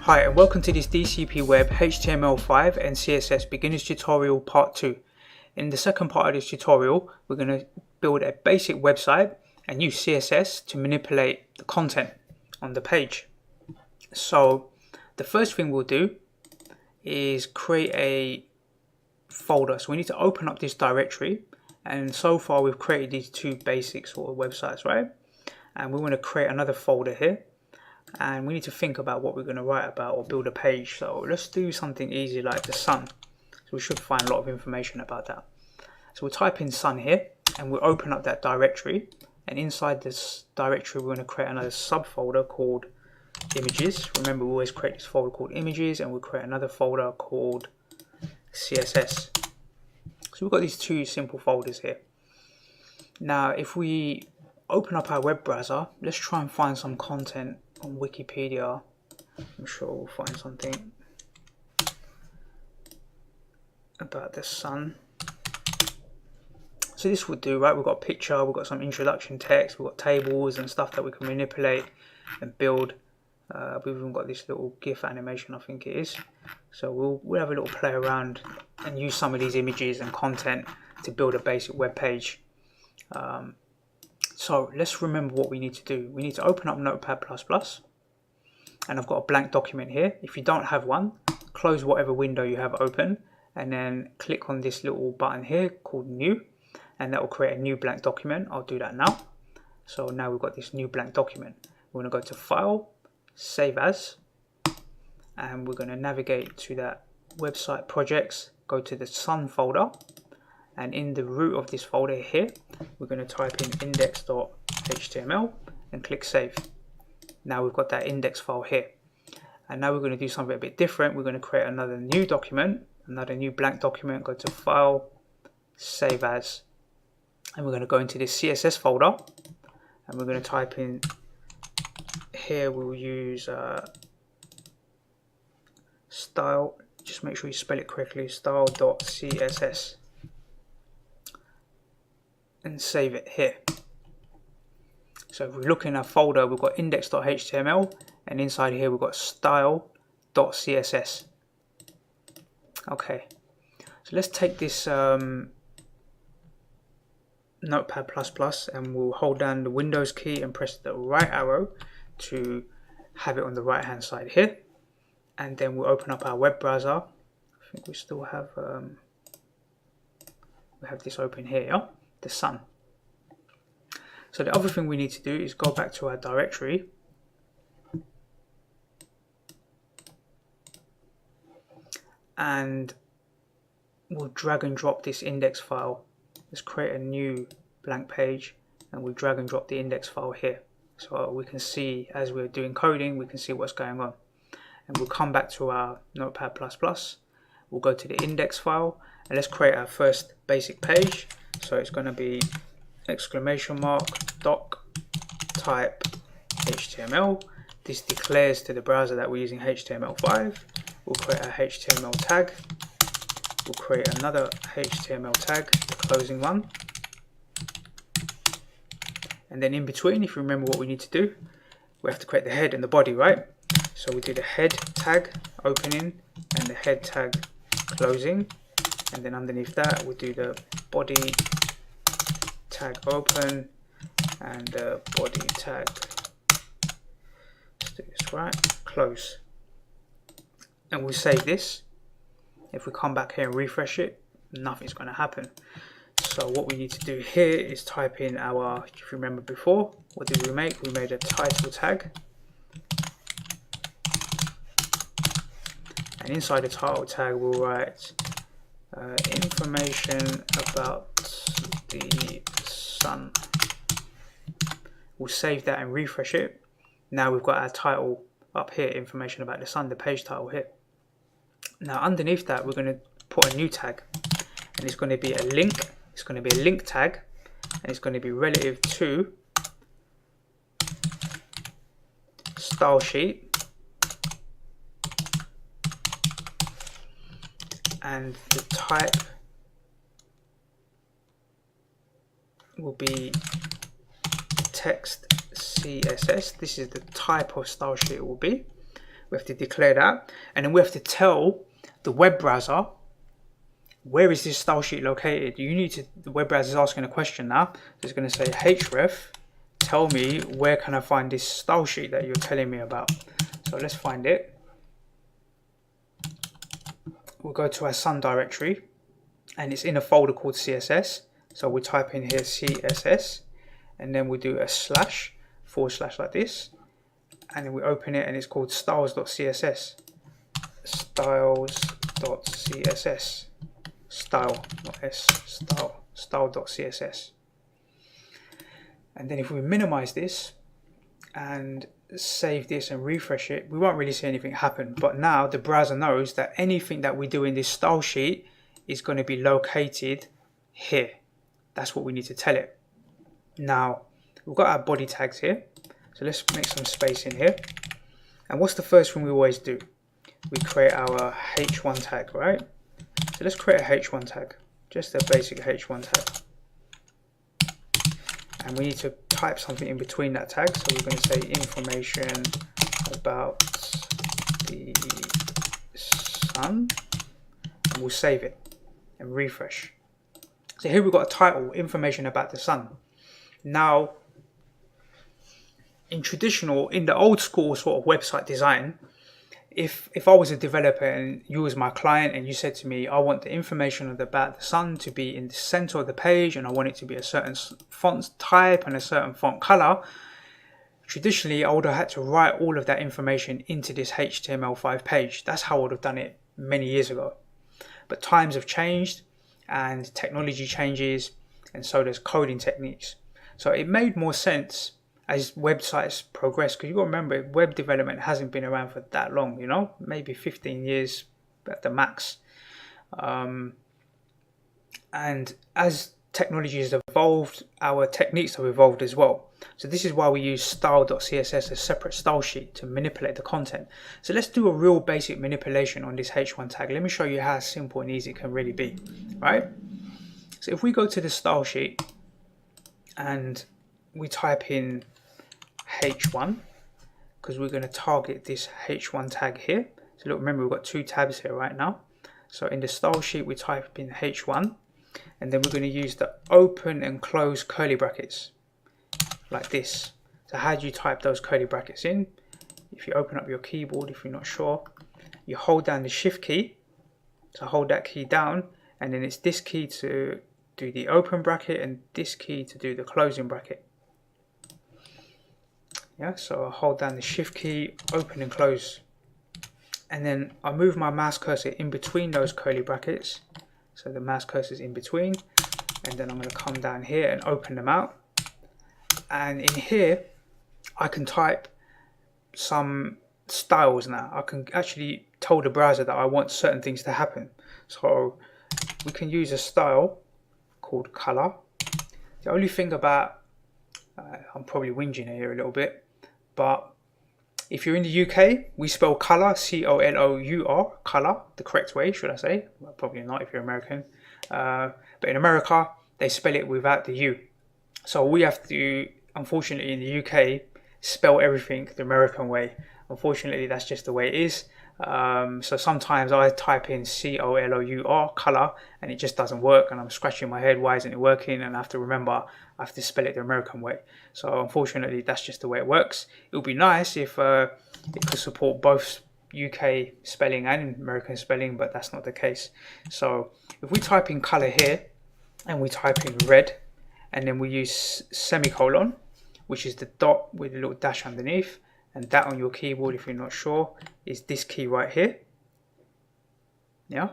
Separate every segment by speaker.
Speaker 1: Hi and welcome to this DCP Web HTML5 and CSS beginners tutorial part 2. In the second part of this tutorial we're going to build a basic website and use CSS to manipulate the content on the page. So the first thing we'll do is create a folder. So we need to open up this directory, and so far we've created these two basic sort of websites, right? And we want to create another folder here. And we need to think about what we're going to write about or build a page. So let's do something easy like the sun. So we should find a lot of information about that. So we'll type in sun here and we'll open up that directory, and inside this directory we're going to create another subfolder called images. Remember, we always create this folder called images, and we'll create another folder called CSS. So we've got these two simple folders here. Now if we open up our web browser, let's try and find some content on Wikipedia. I'm sure we'll find something about the sun. So this would do, right? We've got a picture, we've got some introduction text, we've got tables and stuff that we can manipulate and build. We've even got this little GIF animation, I think it is. So we'll have a little play around and use some of these images and content to build a basic web page. So let's remember what we need to do. We need to open up Notepad++, and I've got a blank document here. If you don't have one, close whatever window you have open and then click on this little button here called New, and that will create a new blank document. I'll do that now. So now we've got this new blank document. We're going to go to File, Save As, and we're going to navigate to that website projects, go to the Sun folder, and in the root of this folder here we're going to type in index.html and click Save. Now we've got that index file here, and now we're going to do something a bit different. We're going to create another new document, another new blank document. Go to File, Save As, and we're going to go into this CSS folder, and we're going to type in here, we'll use style, just make sure you spell it correctly, style.css, and save it here. So if we look in our folder, we've got index.html, and inside here we've got style.css. Okay, so let's take this Notepad++ and we'll hold down the Windows key and press the right arrow to have it on the right hand side here, and then we'll open up our web browser. I think we still have this open here, yeah? The sun. So the other thing we need to do is go back to our directory and we'll drag and drop this index file. Let's create a new blank page and we'll drag and drop the index file here, so we can see as we're doing coding, we can see what's going on. And we'll come back to our Notepad++, we'll go to the index file and let's create our first basic page. So it's going to be doc type HTML. This declares to the browser that we're using HTML5. We'll create a HTML tag. We'll create another HTML tag, the closing one. And then in between, if you remember what we need to do, we have to create the head and the body, right? So we do the head tag opening and the head tag closing, and then underneath that we'll do the body tag open and the body tag, let's do this right, close, and we'll save this. If we come back here and refresh it, nothing's going to happen. So what we need to do here is type in our, if you remember before, what did we make? We made a title tag, and inside the title tag we'll write information about the sun. We'll save that and refresh it. Now we've got our title up here, information about the sun, the page title here. Now underneath that we're going to put a new tag, and it's going to be a link. It's going to be a link tag, and it's going to be relative to style sheet, and the type will be text CSS. This is the type of style sheet it will be. We have to declare that, and then we have to tell the web browser where is this style sheet located. The web browser is asking a question now. So it's going to say href, tell me where can I find this style sheet that you're telling me about. So let's find it. We'll go to our Sun directory, and it's in a folder called CSS. So we type in here CSS, and then we do a slash, / like this, and then we open it, and it's called styles.css. Styles.css. Style, not s, style.css. And then if we minimize this and save this and refresh it, we won't really see anything happen. But now the browser knows that anything that we do in this style sheet is going to be located here. That's what we need to tell it. Now we've got our body tags here, so let's make some space in here. And what's the first thing we always do? We create our h1 tag, right? So let's create a h1 tag, just a basic h1 tag. And we need to type something in between that tag. So we're going to say information about the sun, and we'll save it and refresh. So here we've got a title, information about the sun. Now, in the old school sort of website design, if I was a developer and you was my client and you said to me, I want the information about the sun to be in the center of the page, and I want it to be a certain font type and a certain font color, traditionally I would have had to write all of that information into this HTML5 page. That's how I would have done it many years ago. But times have changed and technology changes, and so does coding techniques. So it made more sense as websites progress, because you've got to remember, web development hasn't been around for that long, you know, maybe 15 years at the max. And as technology has evolved, our techniques have evolved as well. So this is why we use style.css, a separate style sheet, to manipulate the content. So let's do a real basic manipulation on this h1 tag. Let me show you how simple and easy it can really be, right? So if we go to the style sheet and we type in h1, because we're going to target this h1 tag here. So look, remember we've got two tabs here right now. So in the style sheet we type in h1, and then we're going to use the open and close curly brackets like this. So how do you type those curly brackets in? If you open up your keyboard, if you're not sure, you hold down the shift key, so hold that key down, and then it's this key to do the open bracket and this key to do the closing bracket. Yeah, so I hold down the shift key, open and close, and then I move my mouse cursor in between those curly brackets. So the mouse cursor is in between, and then I'm going to come down here and open them out. And in here, I can type some styles now. I can actually tell the browser that I want certain things to happen. So we can use a style called color. The only thing about, I'm probably whinging here a little bit, but if you're in the UK, we spell colour, C-O-L-O-U-R, colour, the correct way, should I say? Well, probably not if you're American. But in America, they spell it without the U. So we have to, unfortunately in the UK, spell everything the American way. Unfortunately, that's just the way it is. So sometimes I type in C-O-L-O-U-R, colour, and it just doesn't work, and I'm scratching my head, why isn't it working? And I have to remember, I have to spell it the American way. So unfortunately, that's just the way it works. It would be nice if it could support both UK spelling and American spelling, but that's not the case. So if we type in colour here, and we type in red, and then we use semicolon, which is the dot with a little dash underneath, and that on your keyboard, if you're not sure, is this key right here. Yeah.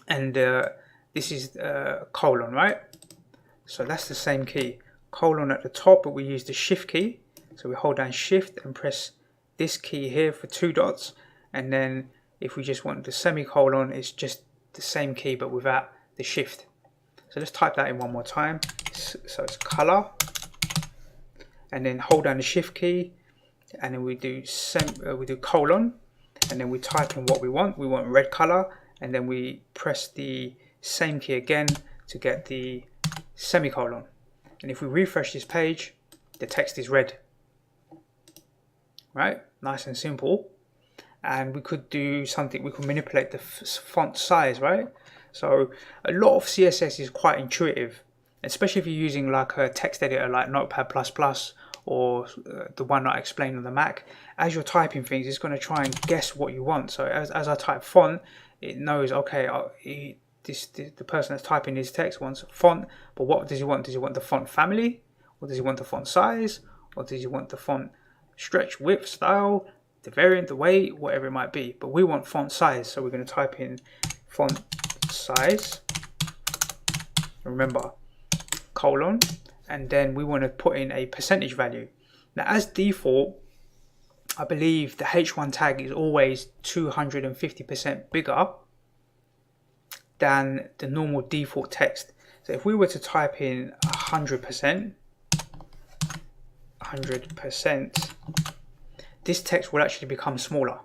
Speaker 1: And this is colon, right? So that's the same key. Colon at the top, but we use the shift key. So we hold down shift and press this key here for 2 dots. And then if we just want the semicolon, it's just the same key, but without the shift. So let's type that in one more time. So it's color. And then hold down the shift key, and then we do colon, and then we type in what we want. We want red color, and then we press the same key again to get the semicolon. And if we refresh this page, the text is red. right? Nice and simple. And we could do something, we could manipulate the font size, right? So a lot of CSS is quite intuitive, especially if you're using like a text editor like Notepad++ or the one that I explained on the Mac. As you're typing things, it's going to try and guess what you want. So as I type font, it knows, okay, the person that's typing his text wants font, but what does he want? Does he want the font family? Or does he want the font size? Or does he want the font stretch, width, style, the variant, the weight, whatever it might be? But we want font size, so we're going to type in font size. Remember, colon, and then we want to put in a percentage value. Now, as default, I believe the H1 tag is always 250% bigger than the normal default text. So if we were to type in 100%, this text will actually become smaller,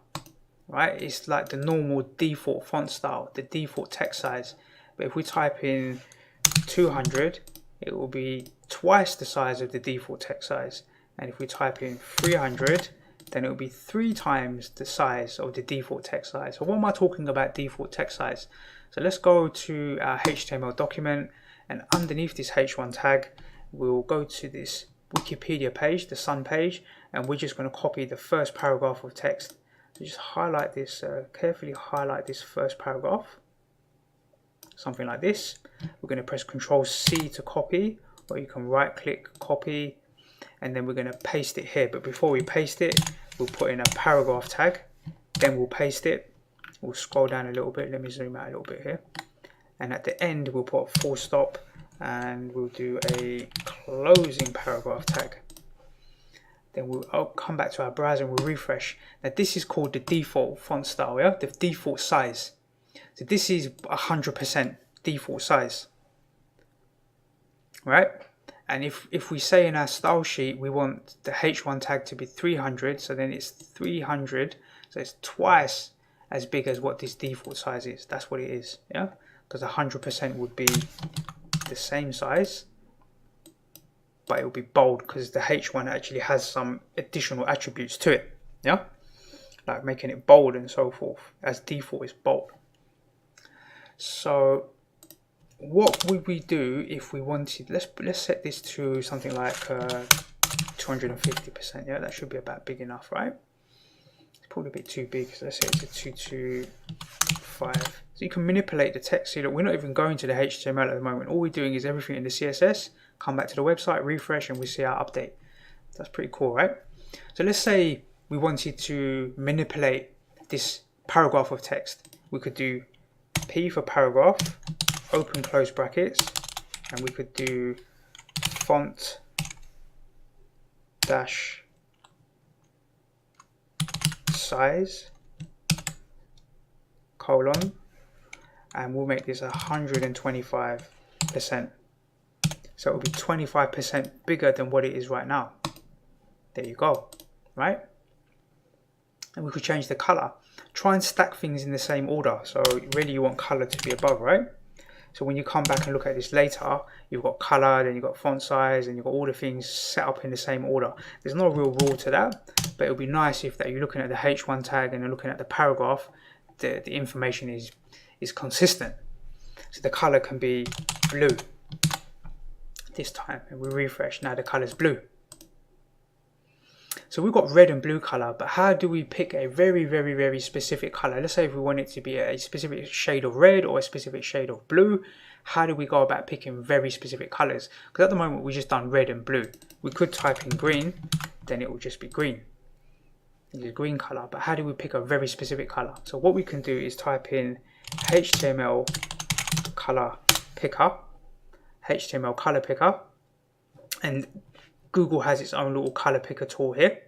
Speaker 1: right? It's like the normal default font style, the default text size. But if we type in 200, it will be twice the size of the default text size. And if we type in 300, then it will be 3 times the size of the default text size. So what am I talking about default text size? So let's go to our HTML document, and underneath this H1 tag, we'll go to this Wikipedia page, the Sun page, and we're just going to copy the first paragraph of text. So just highlight this, carefully highlight this first paragraph, something like this. We're going to press Ctrl+C to copy, or you can right click, copy, and then we're going to paste it here. But before we paste it, we'll put in a paragraph tag, then we'll paste it. We'll scroll down a little bit, let me zoom out a little bit here, and at the end we'll put a full stop, and we'll do a closing paragraph tag. Then we'll come back to our browser and we'll refresh. Now this is called the default font style, yeah, the default size. So this is 100% default size, right? And if we say in our style sheet we want the H1 tag to be 300, so then it's 300, so it's twice as big as what this default size is. That's what it is, yeah? Because 100% would be the same size, but it will be bold because the H1 actually has some additional attributes to it, yeah? Like making it bold and so forth, as default is bold. So what would we do if we wanted, let's set this to something like 250%, yeah? That should be about big enough, right? Probably a bit too big, so let's say it's a 225. So you can manipulate the text. See, look, we're not even going to the HTML at the moment. All we're doing is everything in the CSS. Come back to the website, refresh, and we see our update. That's pretty cool, right? So let's say we wanted to manipulate this paragraph of text. We could do P for paragraph, open close brackets, and we could do font dash size colon, and we'll make this 125%. So it will be 25% bigger than what it is right now. There you go, right? And we could change the color. Try and stack things in the same order. So really you want color to be above, right? So when you come back and look at this later, you've got color, then you've got font size, and you've got all the things set up in the same order. There's no real rule to that, but it would be nice if that you're looking at the H1 tag and you're looking at the paragraph, the information is consistent. So the color can be blue this time, and we refresh, now the color is blue. So we've got red and blue color, but how do we pick a very specific color? Let's say if we want it to be a specific shade of red or a specific shade of blue, how do we go about picking very specific colors? Because at the moment we just done red and blue. We could type in green, then it will just be green. It's a green color, but how do we pick a very specific color? So what we can do is type in HTML color picker, HTML color picker, and Google has its own little color picker tool here.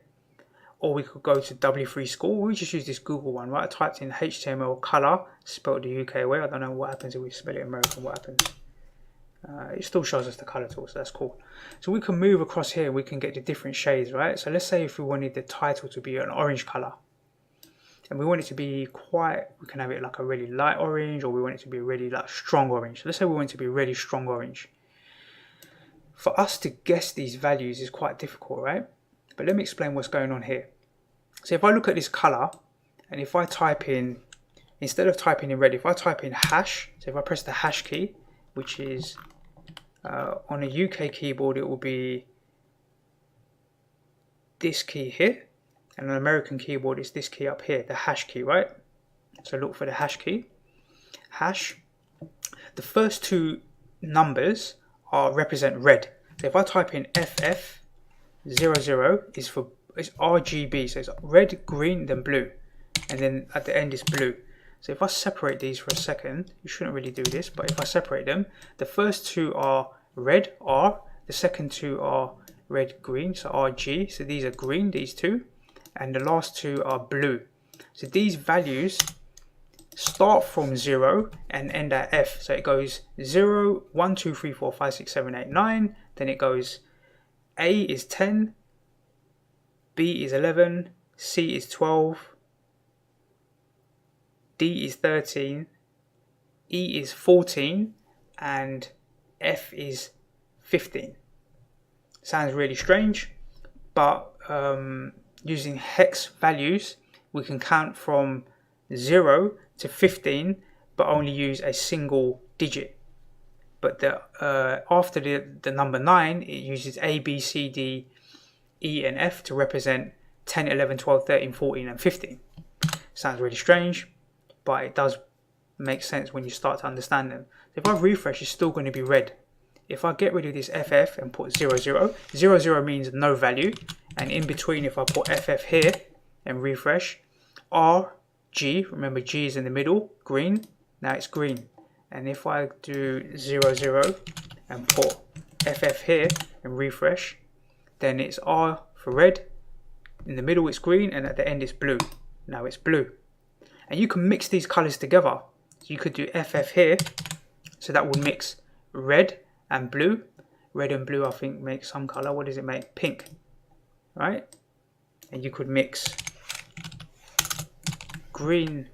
Speaker 1: Or we could go to W3 School. We just use this Google one, right? I typed in HTML color, spelled the UK way. I don't know what happens if we spell it American, what happens. It still shows us the color tool, so that's cool. So we can move across here, we can get the different shades, right? So let's say if we wanted the title to be an orange color, and we want it to be quite, we can have it like a really light orange, or we want it to be really like strong orange. So let's say we want it to be really strong orange. For us to guess these values is quite difficult, right? But let me explain what's going on here. So if I look at this color, and if I type in, instead of typing in red, if I type in hash, so if I press the hash key, which is on a UK keyboard, it will be this key here, and on an American keyboard, it's this key up here, the hash key, right? So look for the hash key. Hash. The first two numbers represent red. So if I type in FF00 is for RGB, so it's red, green, then blue, and then at the end is blue. So if I separate these for a second, you shouldn't really do this, but if I separate them, the first two are red, R, the second two are red, green, so RG, so these are green, these two, and the last two are blue. So these values start from 0 and end at F, so it goes 0, 1, 2, 3, 4, 5, 6, 7, 8, 9, then it goes A is 10, B is 11, C is 12, D is 13, E is 14, and F is 15. Sounds really strange, but using hex values, we can count from 0 to 15, but only use a single digit. But after the number 9, it uses A, B, C, D, E, and F to represent 10, 11, 12, 13, 14, and 15. Sounds really strange, but it does make sense when you start to understand them. So if I refresh, it's still going to be red. If I get rid of this FF and put 00, 00 means no value, and in between, if I put FF here and refresh, R, G, remember G is in the middle, green, now it's green. And if I do 00 and put FF here and refresh, then it's R for red, in the middle it's green, and at the end it's blue. Now it's blue. And you can mix these colors together. So you could do FF here, so that will mix red and blue. Red and blue I think make some color. What does it make? Pink, right? And you could mix green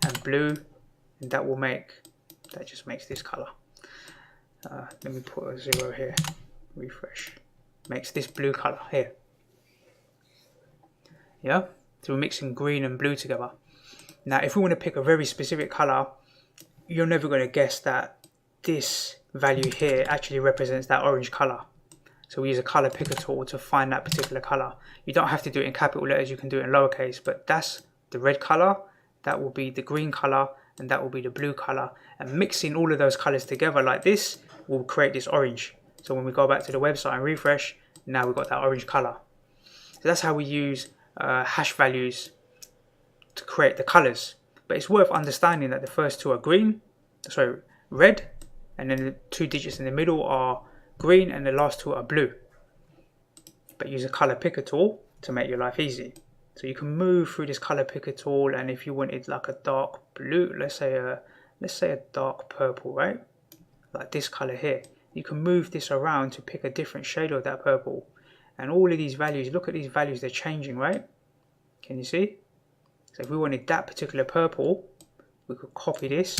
Speaker 1: and blue, and that will make, that just makes this color. Let me put a 0 here, refresh, makes this blue color here. Yeah, so we're mixing green and blue together. Now if we want to pick a very specific color, you're never going to guess that this value here actually represents that orange color. So we use a color picker tool to find that particular color. You don't have to do it in capital letters, you can do it in lowercase, but that's the red color, that will be the green color, and that will be the blue color. And mixing all of those colors together like this will create this orange. So when we go back to the website and refresh, now we've got that orange color. So that's how we use hash values to create the colors. But it's worth understanding that the first two are red, and then the two digits in the middle are green, and the last two are blue. But use a color picker tool to make your life easy. So you can move through this color picker tool, and if you wanted like a dark blue, let's say a dark purple, right? Like this color here, you can move this around to pick a different shade of that purple. And all of these values, look at these values, they're changing, right? Can you see? So if we wanted that particular purple, we could copy this,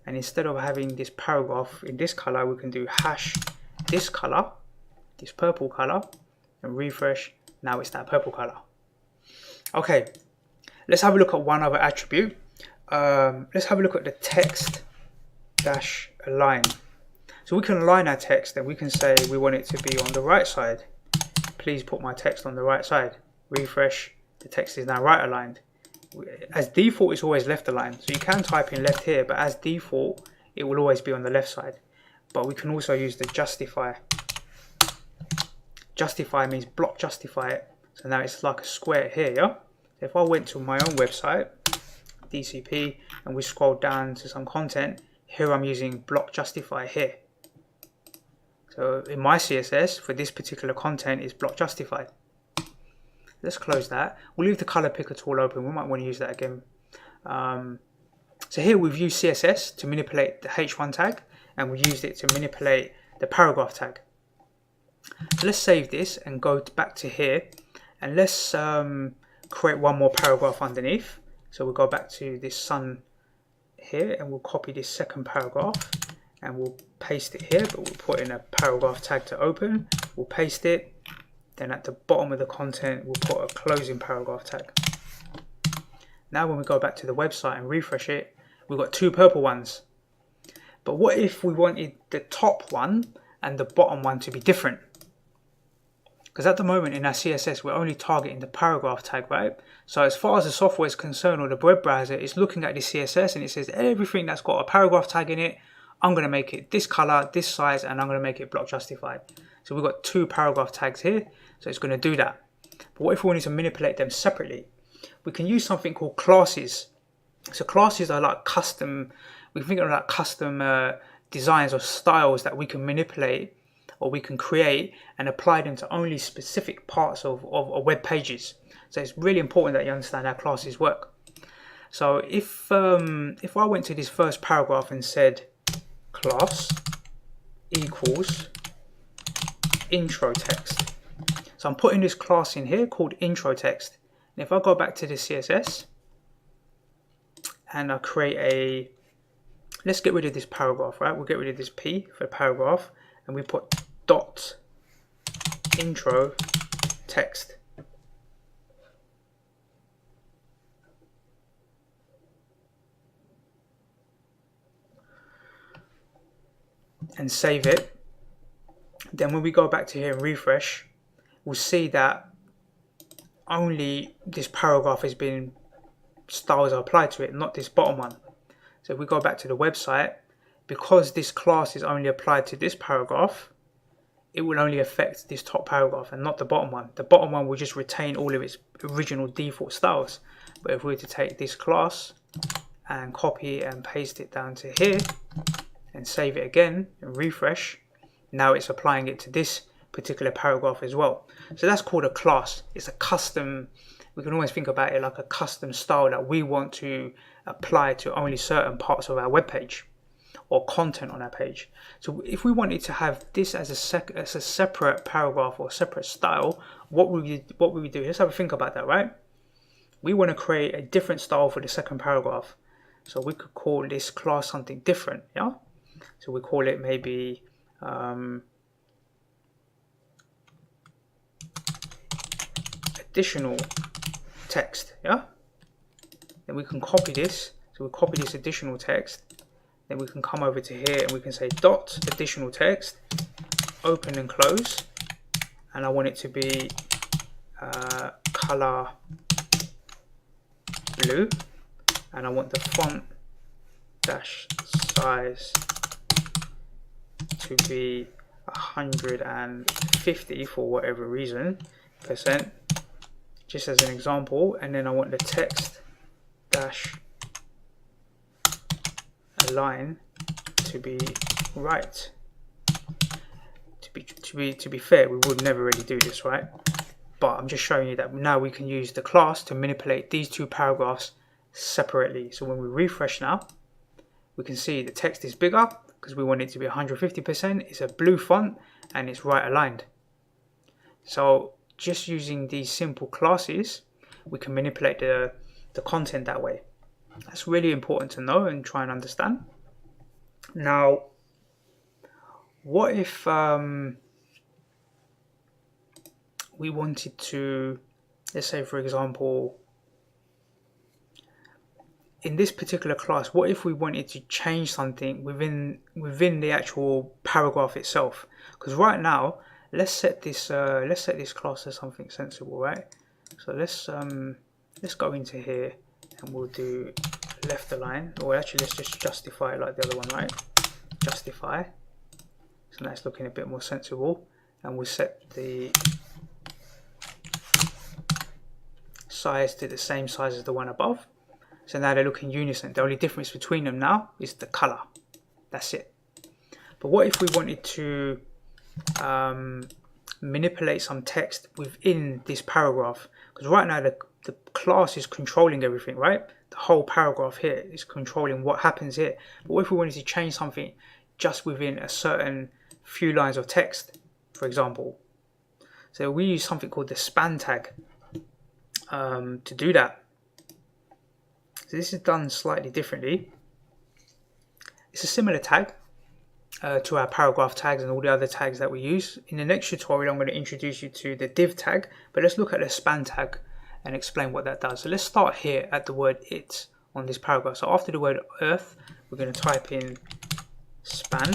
Speaker 1: and instead of having this paragraph in this color, we can do hash this color, this purple color, and refresh. Now it's that purple color. Okay, let's have a look at one other attribute. Let's have a look at the text dash align. So we can align our text, and we can say we want it to be on the right side. Please put my text on the right side. Refresh, the text is now right aligned. As default, it's always left aligned. So you can type in left here, but as default, it will always be on the left side. But we can also use the justify. Justify means block justify it. So now it's like a square here, yeah? So if I went to my own website, DCP, and we scroll down to some content, here I'm using block justify here. So in my CSS, for this particular content, is block justified. Let's close that. We'll leave the color picker tool open. We might want to use that again. So here we've used CSS to manipulate the H1 tag, and we used it to manipulate the paragraph tag. So let's save this and go back to here, and let's create one more paragraph underneath. So we'll go back to this sun here, and we'll copy this second paragraph, and we'll paste it here, but we'll put in a paragraph tag to open. We'll paste it, Then at the bottom of the content, we'll put a closing paragraph tag. Now when we go back to the website and refresh it, we've got two purple ones. But what if we wanted the top one and the bottom one to be different? Because at the moment in our CSS, we're only targeting the paragraph tag, right? So as far as the software is concerned, or the web browser, it's looking at the CSS and it says everything that's got a paragraph tag in it, I'm going to make it this color, this size, and I'm going to make it block justified. So we've got two paragraph tags here, so it's going to do that. But what if we wanted to manipulate them separately? We can use something called classes. So classes are like custom, we think of like custom designs or styles that we can manipulate or we can create and apply them to only specific parts of web pages. So it's really important that you understand how classes work. So if I went to this first paragraph and said class equals intro text. So I'm putting this class in here called intro text. And if I go back to the CSS and I create a, let's get rid of this paragraph, right? We'll get rid of this P for paragraph and we put dot intro text. And save it. Then when we go back to here and refresh, we'll see that only this paragraph has been styles are applied to it, not this bottom one. So if we go back to the website, because this class is only applied to this paragraph, it will only affect this top paragraph and not the bottom one. The bottom one will just retain all of its original default styles. But if we were to take this class and copy and paste it down to here and save it again and refresh, now it's applying it to this particular paragraph as well. So that's called a class. It's a custom, we can always think about it like a custom style that we want to apply to only certain parts of our web page or content on our page. So if we wanted to have this as a separate paragraph or separate style, what would we do? Let's have a think about that, right? We want to create a different style for the second paragraph. So we could call this class something different, yeah? So we call it maybe additional text, yeah? Then we can copy this. So we copy this additional text. Then we can come over to here and we can say dot additional text, open and close. And I want it to be color blue. And I want the font dash size to be 150 for whatever reason, %, just as an example. And then I want the text dash align to be right. To be fair, we would never really do this, right? But I'm just showing you that now we can use the class to manipulate these two paragraphs separately. So when we refresh now, we can see the text is bigger because we want it to be 150%. It's a blue font and it's right aligned. So just using these simple classes, we can manipulate the content that way. That's really important to know and try and understand. Now, what if we wanted to, let's say for example, in this particular class, what if we wanted to change something within the actual paragraph itself? Because right now, let's set this class as something sensible, right? So let's go into here and we'll do left align, or actually let's just justify it like the other one, right? Justify. So now it's looking a bit more sensible, and we'll set the size to the same size as the one above. So now they look in unison. The only difference between them now is the color. That's it. But what if we wanted to manipulate some text within this paragraph? Because right now the class is controlling everything, right? The whole paragraph here is controlling what happens here. But what if we wanted to change something just within a certain few lines of text, for example? So we use something called the span tag to do that. So this is done slightly differently. It's a similar tag, to our paragraph tags and all the other tags that we use. In the next tutorial, I'm going to introduce you to the div tag, but let's look at the span tag and explain what that does. So let's start here at the word it on this paragraph. So after the word earth, we're going to type in span,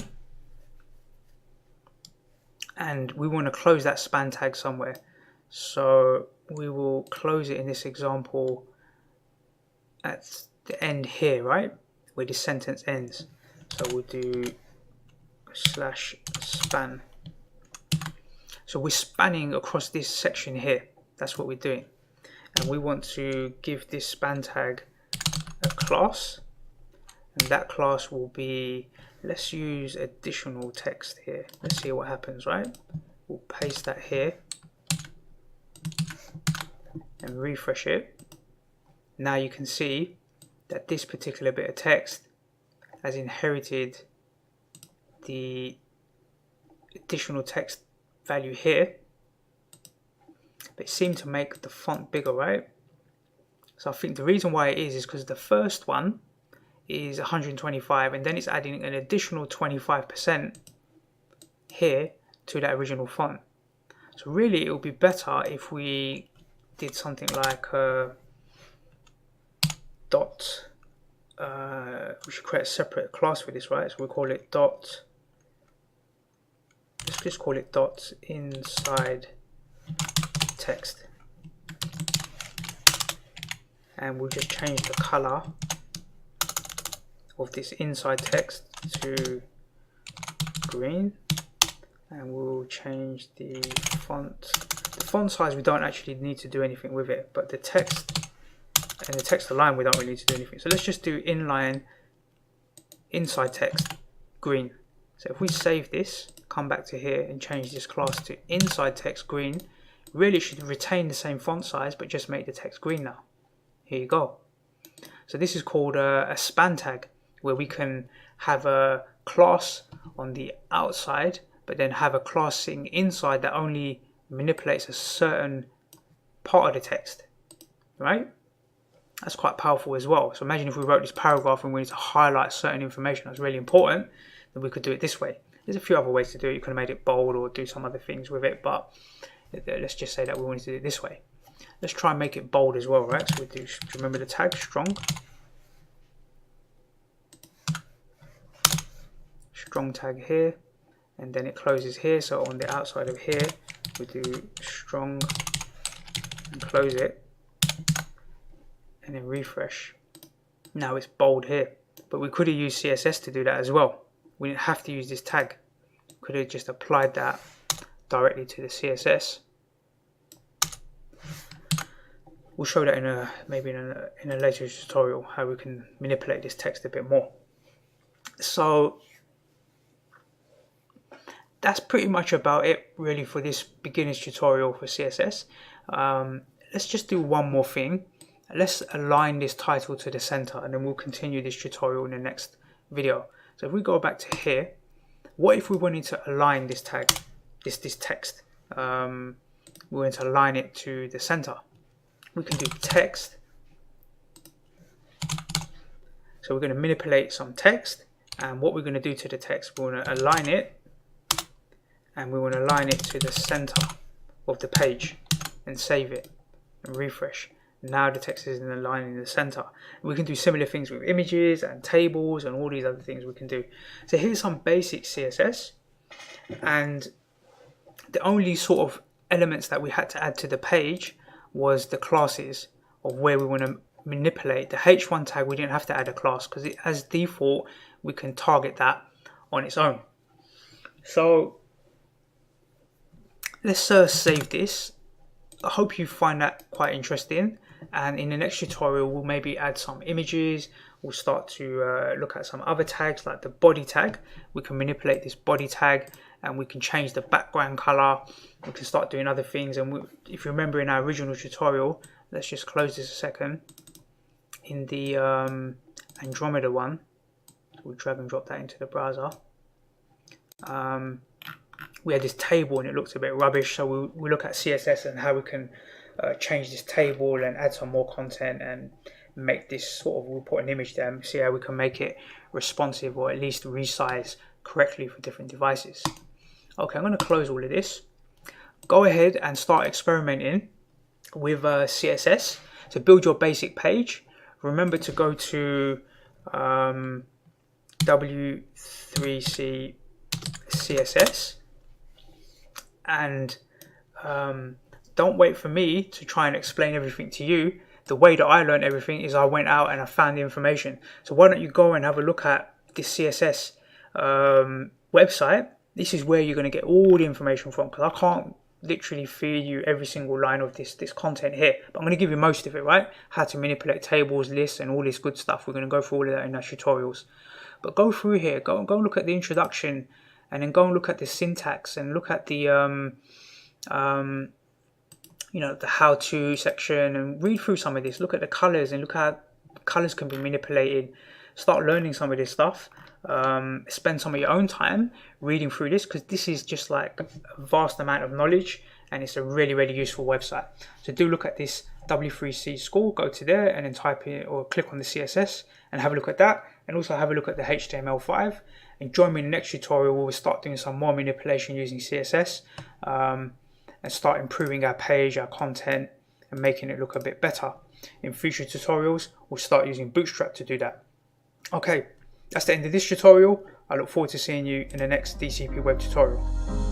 Speaker 1: and we want to close that span tag somewhere. So we will close it in this example at the end here, right, where this sentence ends. So we'll do /span. So we're spanning across this section here. That's what we're doing. And we want to give this span tag a class. And that class will be, let's use additional text here. Let's see what happens, right? We'll paste that here and refresh it. Now you can see that this particular bit of text has inherited the additional text value here, but it seemed to make the font bigger, right? So I think the reason why it is because the first one is 125 and then it's adding an additional 25% here to that original font. So really it would be better if we did something like dot, we should create a separate class for this, right? So we'll call it dot, let's just call it dot inside text, and we'll just change the color of this inside text to green, and we'll change the font size. We don't actually need to do anything with it, but the text and the text align we don't really need to do anything. So let's just do inline inside text green. So if we save this, come back to here and change this class to inside text green, really should retain the same font size but just make the text green now. Here you go. So this is called a span tag, where we can have a class on the outside but then have a class sitting inside that only manipulates a certain part of the text, right? That's quite powerful as well. So imagine if we wrote this paragraph and we need to highlight certain information that's really important, then we could do it this way. There's a few other ways to do it. You could have made it bold or do some other things with it, but let's just say that we wanted to do it this way. Let's try and make it bold as well, right? So we do, remember the tag strong tag here, and then it closes here. So on the outside of here, we do strong and close it, and then refresh. Now it's bold here, but we could have used CSS to do that as well. We didn't have to use this tag. Could have just applied that directly to the CSS. We'll show that in maybe in a later tutorial, how we can manipulate this text a bit more. So that's pretty much about it really for this beginner's tutorial for CSS. Let's just do one more thing. Let's align this title to the center, and then we'll continue this tutorial in the next video. So if we go back to here, what if we wanted to align this tag, this text? We want to align it to the center. We can do text. So we're going to manipulate some text, and what we're going to do to the text, we want to align it, and we want to align it to the center of the page, and save it and refresh. Now the text is in the line in the center. We can do similar things with images and tables and all these other things we can do. So here's some basic CSS, and the only sort of elements that we had to add to the page was the classes of where we want to manipulate. The H1 tag, we didn't have to add a class because as default we can target that on its own. So let's save this. I hope you find that quite interesting, and in the next tutorial we'll maybe add some images. We'll start to look at some other tags like the body tag. We can manipulate this body tag and we can change the background color. We can start doing other things, and if you remember in our original tutorial, let's just close this a second. In the Andromeda one, we'll drag and drop that into the browser. We had this table and it looked a bit rubbish, so we'll look at CSS and how we can change this table and add some more content and make this sort of, we'll put an image there and see how we can make it responsive or at least resize correctly for different devices. Okay, I'm going to close all of this. Go ahead and start experimenting with CSS. To build your basic page, remember to go to W3C CSS, and don't wait for me to try and explain everything to you. The way that I learned everything is I went out and I found the information. So why don't you go and have a look at this CSS website. This is where you're going to get all the information from, because I can't literally feed you every single line of this content here, but I'm going to give you most of it, right? How to manipulate tables, lists, and all this good stuff. We're going to go through all of that in our tutorials. But go through here, go and look at the introduction, and then go and look at the syntax, and look at the you know, the how-to section, and read through some of this. Look at the colors, and look how colors can be manipulated. Start learning some of this stuff. Spend some of your own time reading through this, because this is just like a vast amount of knowledge, and it's a really useful website. So do look at this W3C school, go to there and then type in or click on the CSS and have a look at that, and also have a look at the HTML5, and join me in the next tutorial where we'll start doing some more manipulation using CSS and start improving our page, our content, and making it look a bit better. In future tutorials we'll start using Bootstrap to do that. Okay, that's the end of this tutorial. I look forward to seeing you in the next DCP web tutorial.